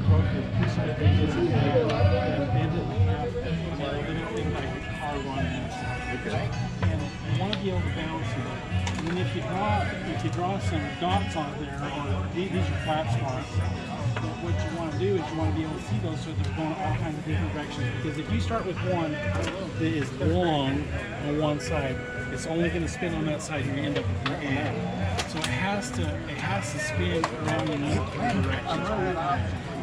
broke the piece of it, they just bend it in half, they don't think like a car running and stuff. Okay. And you want to be able to balance it. And then if you draw some dots on there, or these are flat spots, what you want to do is you want to be able to see those so they're going all kinds of different directions. Because if you start with one that is long on one side, it's only going to spin on that side and you end up with your end. So it has to spin around in multiple directions.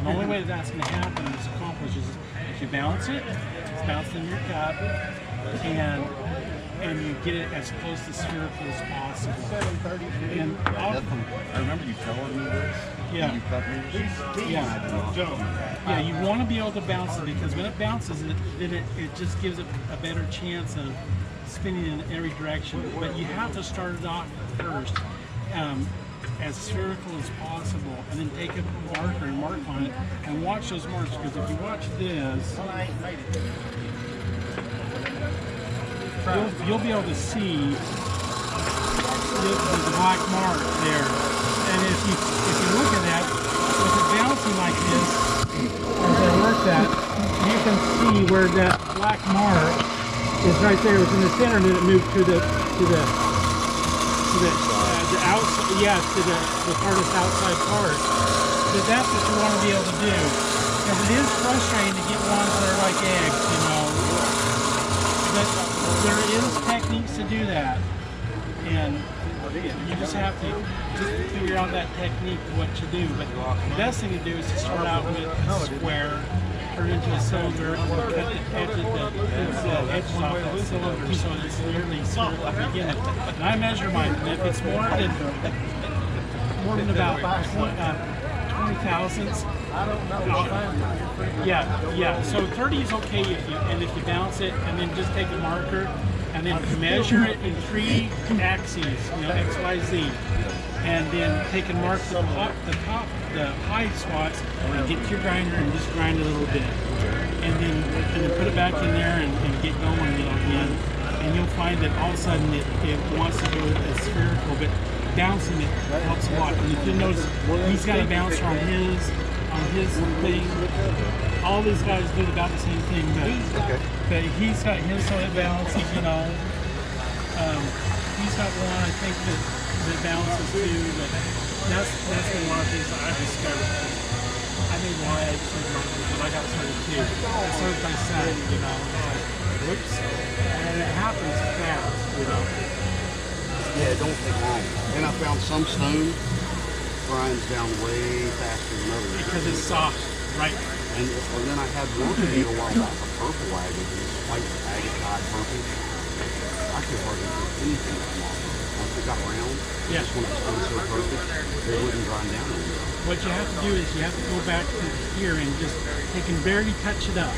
The only way that's going to happen is accomplished is if you balance it, it's bounced in your cup, and you get it as close to spherical as possible. And I remember you telling me this. Yeah. You cut me. Yeah, you want to be able to bounce it because when it bounces, it just gives it a better chance of spinning in every direction. But you have to start it off first as spherical as possible, and then take a marker and mark on it, and watch those marks. Because if you watch this, you'll be able to see the black mark there. And if you look at that, with it bouncing like this, as I work that, you can see where that black mark is right there. It was in the center, and then it moved to the outside, yeah, to the farthest outside part. But that's what you want to be able to do. Because it is frustrating to get ones that are like eggs, you know. But there is techniques to do that. And you just have to figure out that technique, what to do. But the best thing to do is to start out with a square, turn it into a cylinder, and cut the edges off that cylinder so it's nearly spherical at the beginning. And I measure mine. If it's more than about 20 thousandths, yeah. So 30 is okay if you bounce it, and then just take a marker and then measure it in 3 axes, X, Y, Z, and then take and mark the high spots, and get to your grinder and just grind a little bit, and then put it back in there and get going again, and you'll find that all of a sudden it wants to go as spherical, but bouncing it helps a lot. And if you notice, he's got a bouncer on his thing. All these guys do about the same thing, but he's got his so it balances, He's got one, I think, that balances too, but that's been one of the things that I've discovered. I made one but I got started too. I started by Sept, It's like, whoops, and it happens fast, Yeah, it don't take long. And I found some stone grinds down way faster than others. Because it's soft, right? And then I had one video a while back, a purple wagon, this white agate purple. I could hardly do anything with them off. Once it got round, just when it was so perfect, they wouldn't grind down anymore. What you have to do is you have to go back to here and just, you can barely touch it up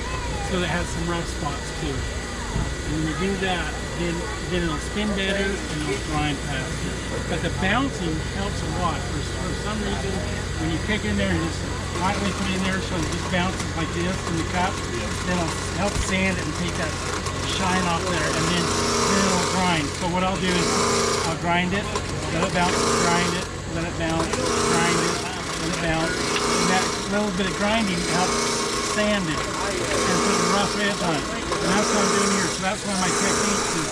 so it has some rough spots too. And when you do that, then it'll spin better and it'll grind faster. But the bouncing helps a lot. For some reason, when you kick in there and just lightly put it in there so it just bounces like this in the cup, then it'll help sand it and take that shine off there, and then it'll grind. So what I'll do is I'll grind it, let it bounce, grind it, let it bounce, grind it, let it bounce. And that little bit of grinding helps sand it and put a rough edge on it. And that's what I'm doing here. So that's one of my techniques is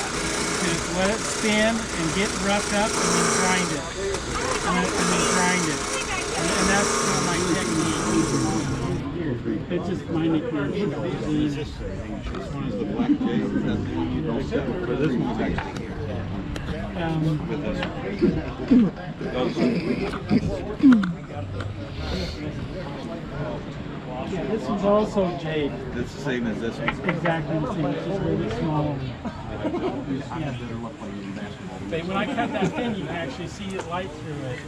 to let it spin and get roughed up and then grind it. And then grind it. And that's one of my techniques. It's just my nickname. This one is the black jay. That's the one you don't sell. For this one's actually here. With This one's also jade. It's the same as this one. Exactly the same. It's just really small. Yeah. But when I cut that thin, you can actually see it light through it.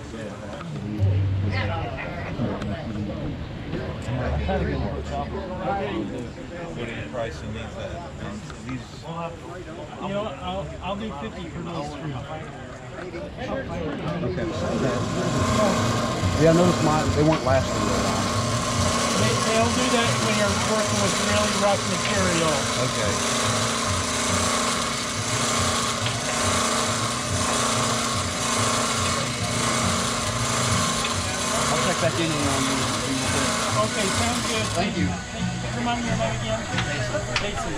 What are you pricing these at? I'll do 50 for those 3. Okay. Yeah, I noticed they weren't lasting very long. They'll do that when you're working with really rough material. Okay. I'll check back in on you. Okay, sounds good. Thank you. Remind me your name again? Jason. Jason.